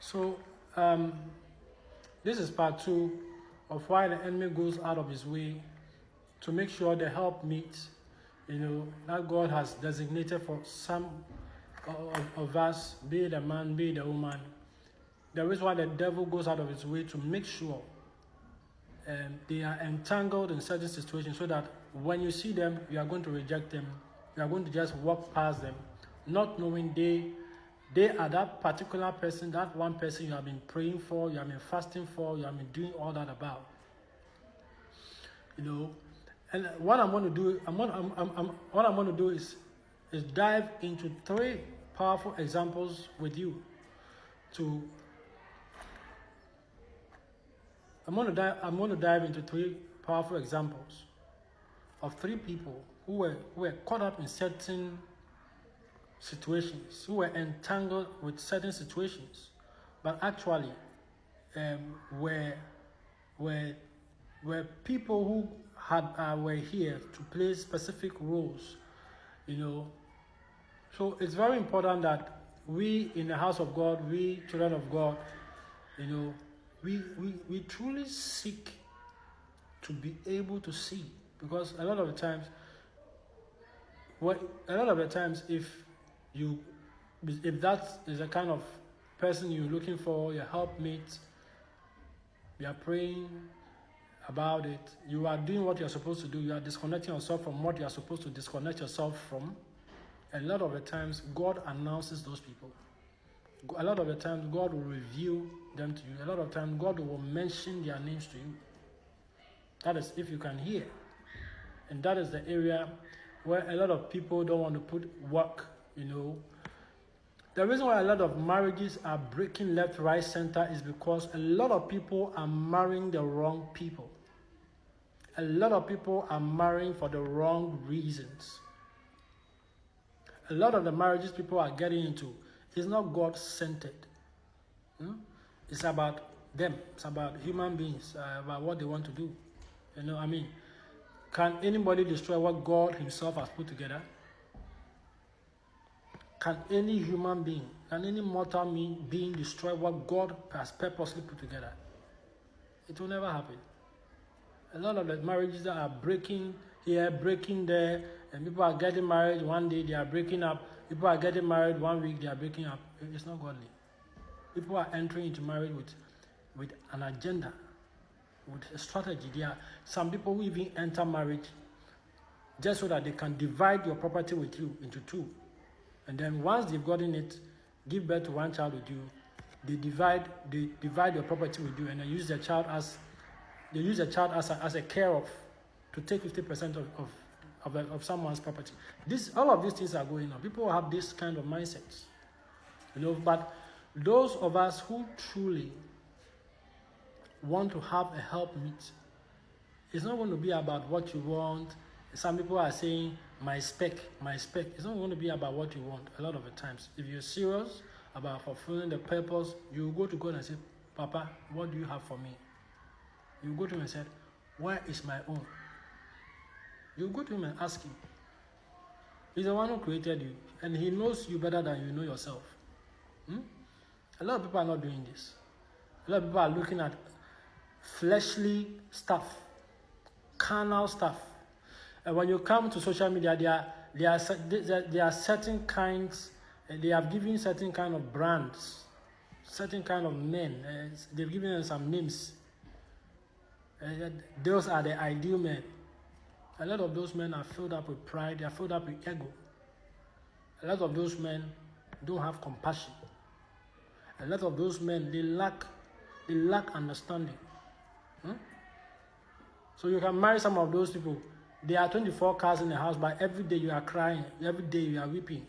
So, this is part 2 of why the enemy goes out of his way to make sure the help meets, that God has designated for some of us, be it a man, be it a woman. There is why the devil goes out of his way to make sure they are entangled in certain situations, so that when you see them, you are going to reject them. You are going to just walk past them, not knowing they are that particular person, that one person you have been praying for, you have been fasting for, you have been doing all that about. And what I'm going to do, what I'm going to do is dive into 3 powerful examples with you. I'm going to dive into 3 powerful examples of 3 people who were caught up in certain situations, who were entangled with certain situations, but actually were people who were here to play specific roles, So it's very important that we in the house of God, we children of God, we truly seek to be able to see, because a lot of the times, if that is the kind of person you're looking for, your helpmate, you are praying about it, you are doing what you're supposed to do, you are disconnecting yourself from what you are supposed to disconnect yourself from, a lot of the times God announces those people. A lot of the times God will reveal them to you. A lot of times God will mention their names to you. That is if you can hear. And that is the area where a lot of people don't want to put work, The reason why a lot of marriages are breaking left, right, center is because a lot of people are marrying the wrong people. A lot of people are marrying for the wrong reasons. A lot of the marriages people are getting into is not God-centered. It's about them. It's about human beings, about what they want to do. Can anybody destroy what God himself has put together? Can any human being, can any mortal being destroy what God has purposely put together? It will never happen. A lot of the marriages that are breaking here, breaking there, and people are getting married one day, they are breaking up. People are getting married 1 week, they are breaking up. It's not godly. People are entering into marriage with an agenda, with a strategy. There are some people who even enter marriage just so that they can divide your property with you into 2. And then once they've gotten it, give birth to 1 child with you, they divide your property with you, and they use the child as a care of, to take 50% of someone's property. All of these things are going on. People have this kind of mindsets, But those of us who truly want to have a helpmeet, it's not going to be about what you want. Some people are saying my spec. It's not going to be about what you want. A lot of the times, if you're serious about fulfilling the purpose, you go to God and say, Papa, what do you have for me? You go to him and say, where is my own? You go to him and ask him. He's the one who created you, and he knows you better than you know yourself. A lot of people are not doing this. A lot of people are looking at fleshly stuff, carnal stuff. And when you come to social media, there are certain kinds, they have given certain kind of brands, certain kind of men. They've given them some names. Those are the ideal men. A lot of those men are filled up with pride. They are filled up with ego. A lot of those men don't have compassion. A lot of those men, they lack understanding. So you can marry some of those people. There are 24 cars in the house, but every day you are crying. Every day you are weeping.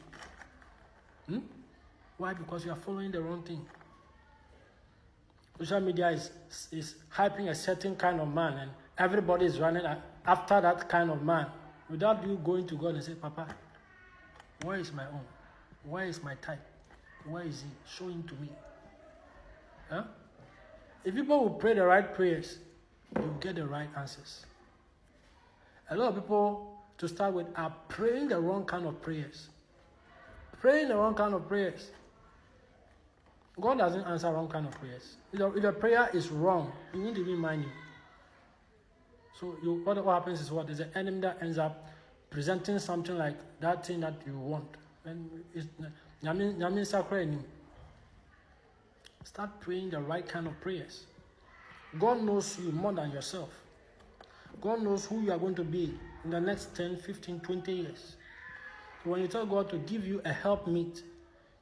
Why? Because you are following the wrong thing. Social media is hyping a certain kind of man, and everybody is running after that kind of man without you going to God and say, Papa, where is my own? Where is my type? Where is he? Show him to me. If people will pray the right prayers, you get the right answers. A lot of people, to start with, are praying the wrong kind of prayers. God doesn't answer wrong kind of prayers. If the prayer is wrong, He won't even mind you. So what happens is what? Is the enemy that ends up presenting something like that thing that you want. And start praying the right kind of prayers. God knows you more than yourself. God knows who you are going to be in the next 10, 15, 20 years. So when you tell God to give you a helpmeet,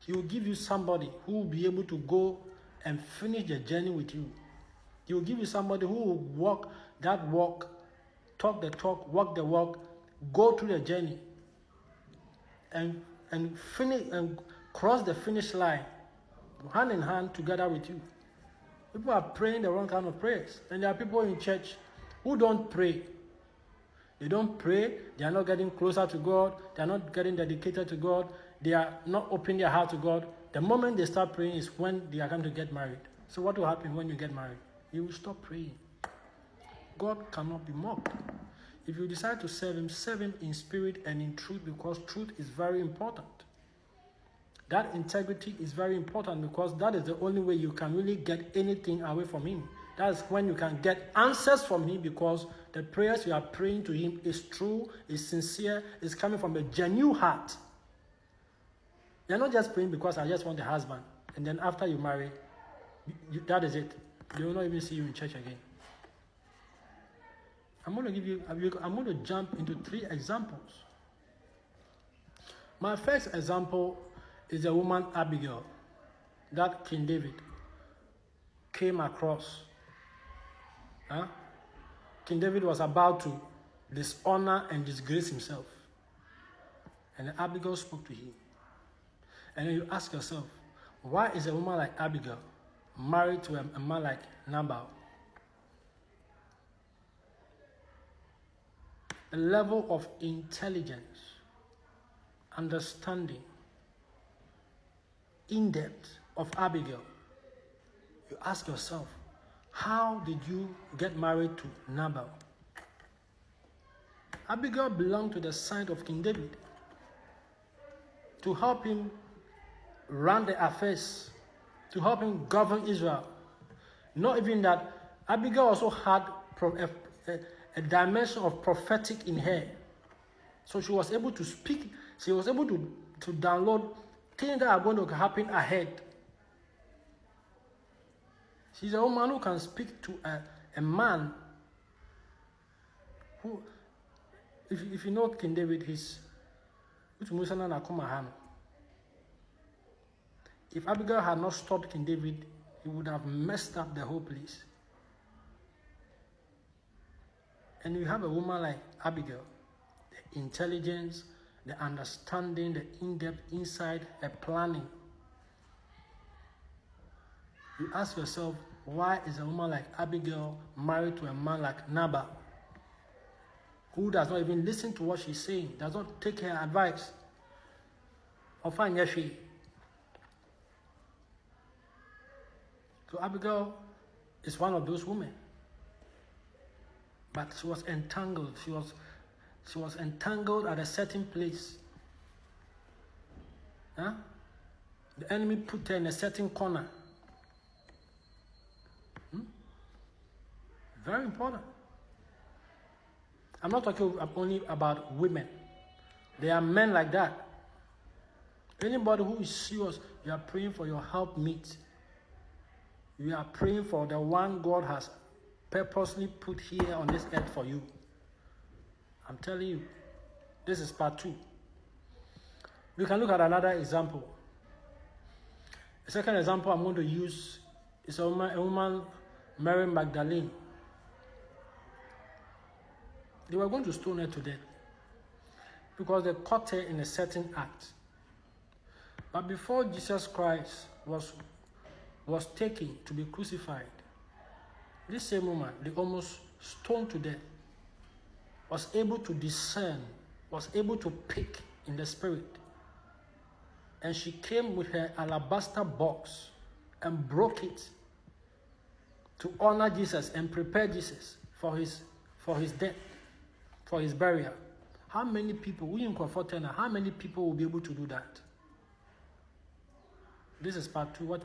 He will give you somebody who will be able to go and finish the journey with you. He will give you somebody who will walk that walk, talk the talk, walk the walk, go through the journey, and finish and cross the finish line, hand in hand together with you. People are praying the wrong kind of prayers, and there are people in church who don't pray. They don't pray. They are not getting closer to God. They are not getting dedicated to God. They are not opening their heart to God. The moment they start praying is when they are going to get married. So what will happen when you get married? You will stop praying. God cannot be mocked. If you decide to serve Him in spirit and in truth, because truth is very important. That integrity is very important, because that is the only way you can really get anything away from Him. That's when you can get answers from Him, because the prayers you are praying to Him is true, is sincere, is coming from a genuine heart. You're not just praying because I just want a husband, and then after you marry, that is it. They will not even see you in church again. I'm going to jump into 3 examples. My first example is the woman Abigail that King David came across. King David was about to dishonor and disgrace himself. And Abigail spoke to him. And then you ask yourself, why is a woman like Abigail married to a man like Nabal? The level of intelligence, understanding, in-depth of Abigail. You ask yourself, how did you get married to Nabal? Abigail belonged to the side of King David to help him run the affairs, to help him govern Israel. Not even that, Abigail also had a dimension of prophetic in her. So she was able to speak, she was able to download things that are going to happen ahead. She's a woman who can speak to a man who, if you know King David, if Abigail had not stopped King David, he would have messed up the whole place. And you have a woman like Abigail, the intelligence, the understanding, the in-depth insight, the planning. You ask yourself, why is a woman like Abigail married to a man like Nabal, who does not even listen to what she's saying, does not take her advice? So Abigail is one of those women. But she was entangled. She was entangled at a certain place. The enemy put her in a certain corner. Very important. I'm not talking only about women. There are men like that. Anybody who is serious, you are praying for your helpmeet. You are praying for the one God has purposely put here on this earth for you. I'm telling you, this is part 2. We can look at another example. The second example I'm going to use is a woman Mary Magdalene. They were going to stone her to death because they caught her in a certain act. But before Jesus Christ was taken to be crucified, this same woman, they almost stoned to death, was able to discern, was able to pick in the spirit. And she came with her alabaster box and broke it to honor Jesus and prepare Jesus for his death, for his burial. How many people, how many people will be able to do that? This is part 2. What